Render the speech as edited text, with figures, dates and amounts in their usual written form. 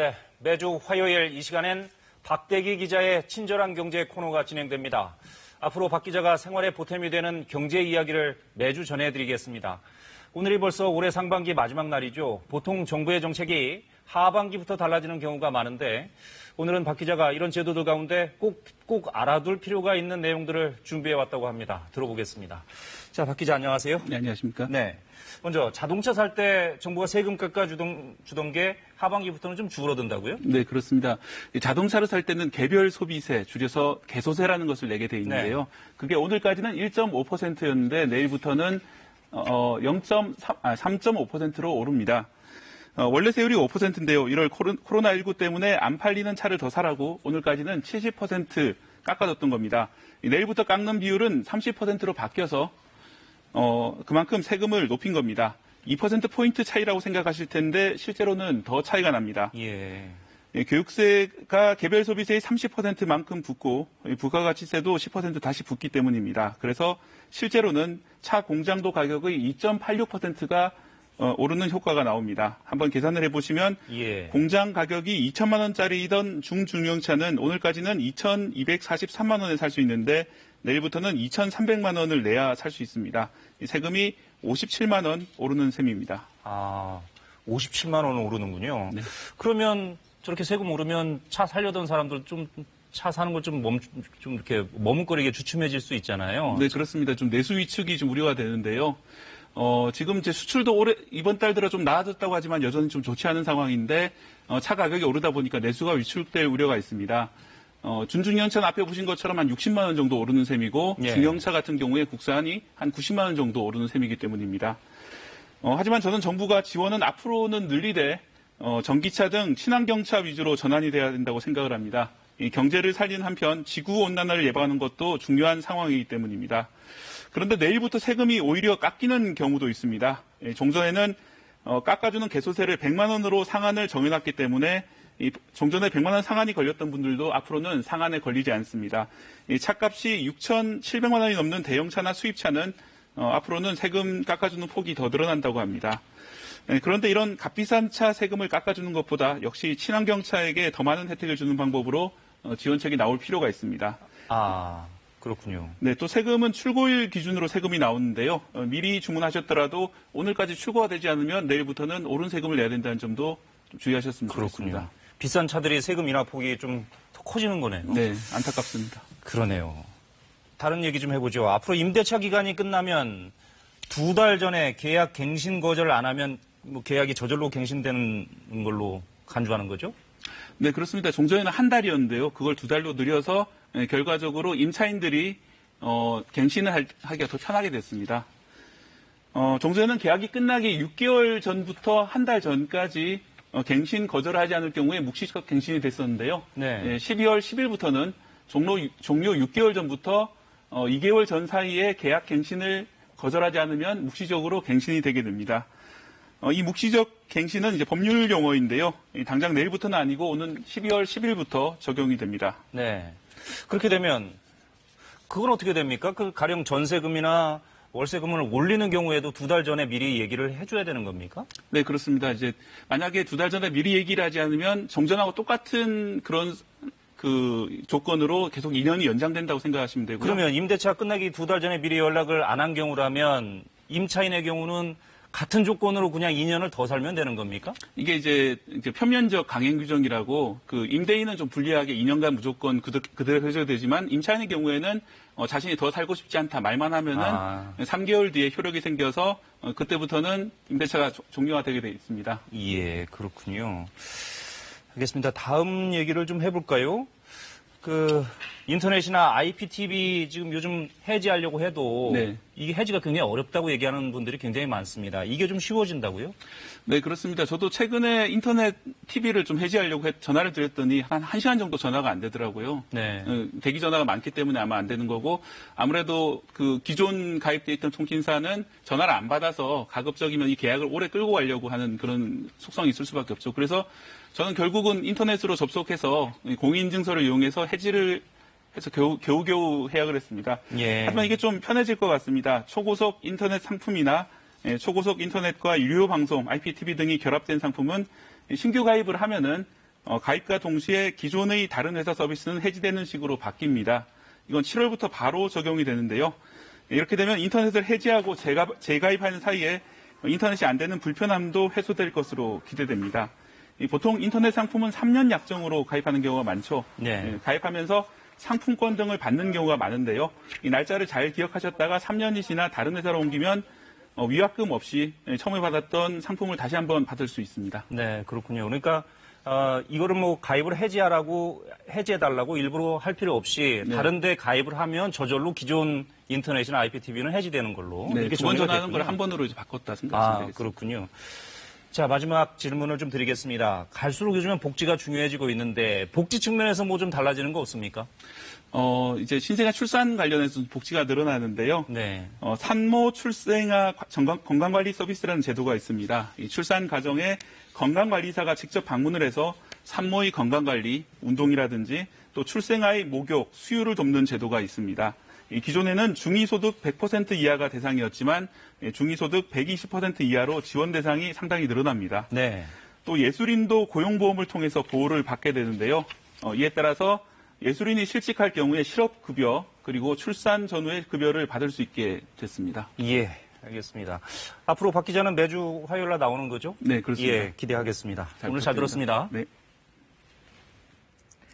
네, 매주 화요일 이 시간엔 박대기 기자의 친절한 경제 코너가 진행됩니다. 앞으로 박 기자가 생활에 보탬이 되는 경제 이야기를 매주 전해드리겠습니다. 오늘이 벌써 올해 상반기 마지막 날이죠. 보통 정부의 정책이 하반기부터 달라지는 경우가 많은데 오늘은 박 기자가 이런 제도들 가운데 꼭 알아둘 필요가 있는 내용들을 준비해왔다고 합니다. 들어보겠습니다. 자, 박 기자 안녕하세요. 네, 안녕하십니까. 네. 먼저 자동차 살 때 정부가 세금 깎아주던 게 하반기부터는 좀 줄어든다고요? 네, 그렇습니다. 자동차를 살 때는 개별 소비세, 줄여서 개소세라는 것을 내게 돼 있는데요. 네. 그게 오늘까지는 1.5%였는데 내일부터는 3.5%로 오릅니다. 원래 세율이 5%인데요. 1월 코로나19 때문에 안 팔리는 차를 더 사라고 오늘까지는 70% 깎아줬던 겁니다. 내일부터 깎는 비율은 30%로 바뀌어서 그만큼 세금을 높인 겁니다. 2%포인트 차이라고 생각하실 텐데 실제로는 더 차이가 납니다. 예. 교육세가 개별 소비세의 30%만큼 붙고 부가가치세도 10% 다시 붙기 때문입니다. 그래서 실제로는 차 공장도 가격의 2.86%가 오르는 효과가 나옵니다. 한번 계산을 해보시면 예. 공장 가격이 2천만 원짜리이던 중중형차는 오늘까지는 2,243만 원에 살 수 있는데 내일부터는 2,300만 원을 내야 살 수 있습니다. 이 세금이 57만 원 오르는 셈입니다. 아, 57만 원 오르는군요. 네. 그러면 저렇게 세금 오르면 차 살려던 사람들 차 사는 걸 좀 이렇게 머뭇거리게 주춤해질 수 있잖아요. 네, 그렇습니다. 좀 내수 위축이 좀 우려가 되는데요. 지금 이제 수출도 이번 달 들어 좀 나아졌다고 하지만 여전히 좀 좋지 않은 상황인데, 차 가격이 오르다 보니까 내수가 위축될 우려가 있습니다. 준중형차는 앞에 보신 것처럼 한 60만 원 정도 오르는 셈이고, 예. 중형차 같은 경우에 국산이 한 90만 원 정도 오르는 셈이기 때문입니다. 하지만 저는 정부가 지원은 앞으로는 늘리되, 전기차 등 친환경차 위주로 전환이 돼야 된다고 생각을 합니다. 이 경제를 살리는 한편 지구온난화를 예방하는 것도 중요한 상황이기 때문입니다. 그런데 내일부터 세금이 오히려 깎이는 경우도 있습니다. 종전에는 깎아주는 개소세를 100만 원으로 상한을 정해놨기 때문에 종전에 100만 원 상한이 걸렸던 분들도 앞으로는 상한에 걸리지 않습니다. 차값이 6,700만 원이 넘는 대형차나 수입차는 앞으로는 세금 깎아주는 폭이 더 늘어난다고 합니다. 그런데 이런 값비싼 차 세금을 깎아주는 것보다 역시 친환경차에게 더 많은 혜택을 주는 방법으로 지원책이 나올 필요가 있습니다. 아, 그렇군요. 네, 또 세금은 출고일 기준으로 세금이 나오는데요. 미리 주문하셨더라도 오늘까지 출고가 되지 않으면 내일부터는 오른 세금을 내야 된다는 점도 좀 주의하셨으면 좋겠습니다. 그렇군요. 비싼 차들이 세금 인하 폭이 좀 더 커지는 거네요. 네, 안타깝습니다. 그러네요. 다른 얘기 좀 해보죠. 앞으로 임대차 기간이 끝나면 2달 전에 계약 갱신 거절을 안 하면 계약이 저절로 갱신되는 걸로 간주하는 거죠? 네, 그렇습니다. 종전에는 한 달이었는데요. 그걸 2달로 늘려서 결과적으로 임차인들이 갱신을 하기가 더 편하게 됐습니다. 종전에는 계약이 끝나기 6개월 전부터 한 달 전까지 갱신 거절하지 않을 경우에 묵시적 갱신이 됐었는데요. 네. 12월 10일부터는 종료 6개월 전부터 2개월 전 사이에 계약 갱신을 거절하지 않으면 묵시적으로 갱신이 되게 됩니다. 이 묵시적 갱신은 이제 법률 용어인데요. 당장 내일부터는 아니고 오는 12월 10일부터 적용이 됩니다. 네. 그렇게 되면 그건 어떻게 됩니까? 그 가령 전세금이나 월세금을 올리는 경우에도 2달 전에 미리 얘기를 해줘야 되는 겁니까? 네, 그렇습니다. 이제 만약에 2달 전에 미리 얘기를 하지 않으면 정전하고 똑같은 그런 조건으로 계속 2년이 연장된다고 생각하시면 되고요. 그러면 임대차 끝나기 2달 전에 미리 연락을 안 한 경우라면 임차인의 경우는 같은 조건으로 그냥 2년을 더 살면 되는 겁니까? 이게 이제 표면적 강행 규정이라고 임대인은 좀 불리하게 2년간 무조건 그대로 해줘야 되지만 임차인의 경우에는 자신이 더 살고 싶지 않다 말만 하면은 3개월 뒤에 효력이 생겨서 그때부터는 임대차가 종료가 되게 돼 있습니다. 예, 그렇군요. 알겠습니다. 다음 얘기를 좀 해볼까요? 인터넷이나 IPTV 지금 요즘 해지하려고 해도 네. 이게 해지가 굉장히 어렵다고 얘기하는 분들이 굉장히 많습니다. 이게 좀 쉬워진다고요? 네, 그렇습니다. 저도 최근에 인터넷 TV를 좀 해지하려고 전화를 드렸더니 한 1시간 정도 전화가 안 되더라고요. 네. 대기 전화가 많기 때문에 아마 안 되는 거고 아무래도 기존 가입돼 있던 통신사는 전화를 안 받아서 가급적이면 이 계약을 오래 끌고 가려고 하는 그런 속성이 있을 수밖에 없죠. 그래서 저는 결국은 인터넷으로 접속해서 공인인증서를 이용해서 해지를 해서 겨우겨우 해약을 했습니다. 예. 하지만 이게 좀 편해질 것 같습니다. 초고속 인터넷 상품이나 초고속 인터넷과 유료 방송, IPTV 등이 결합된 상품은 신규 가입을 하면은 가입과 동시에 기존의 다른 회사 서비스는 해지되는 식으로 바뀝니다. 이건 7월부터 바로 적용이 되는데요. 이렇게 되면 인터넷을 해지하고 재가입하는 사이에 인터넷이 안 되는 불편함도 해소될 것으로 기대됩니다. 보통 인터넷 상품은 3년 약정으로 가입하는 경우가 많죠. 네. 가입하면서 상품권 등을 받는 경우가 많은데요. 이 날짜를 잘 기억하셨다가 3년이 지나 다른 회사로 옮기면 위약금 없이 처음에 받았던 상품을 다시 한번 받을 수 있습니다. 네, 그렇군요. 그러니까 이거를 뭐 가입을 해지해달라고 일부러 할 필요 없이 네. 다른 데 가입을 하면 저절로 기존 인터넷이나 IPTV는 해지되는 걸로. 네, 이렇게 두 번 정리가 전화하는 걸 됐군요. 한 번으로 이제 바꿨다 생각하시면 되겠습니다. 그렇군요. 자, 마지막 질문을 좀 드리겠습니다. 갈수록 요즘엔 복지가 중요해지고 있는데 복지 측면에서 뭐 좀 달라지는 거 없습니까? 이제 신생아 출산 관련해서 복지가 늘어나는데요. 네. 산모 출생아 건강관리 서비스라는 제도가 있습니다. 이 출산 가정에 건강관리사가 직접 방문을 해서 산모의 건강관리, 운동이라든지 또 출생아의 목욕, 수유를 돕는 제도가 있습니다. 기존에는 중위소득 100% 이하가 대상이었지만 중위소득 120% 이하로 지원 대상이 상당히 늘어납니다. 네. 또 예술인도 고용보험을 통해서 보호를 받게 되는데요. 이에 따라서 예술인이 실직할 경우에 실업급여 그리고 출산 전후의 급여를 받을 수 있게 됐습니다. 예, 알겠습니다. 앞으로 박 기자는 매주 화요일 날 나오는 거죠? 네, 그렇습니다. 예, 기대하겠습니다. 오늘 잘 부탁드립니다. 들었습니다. 네.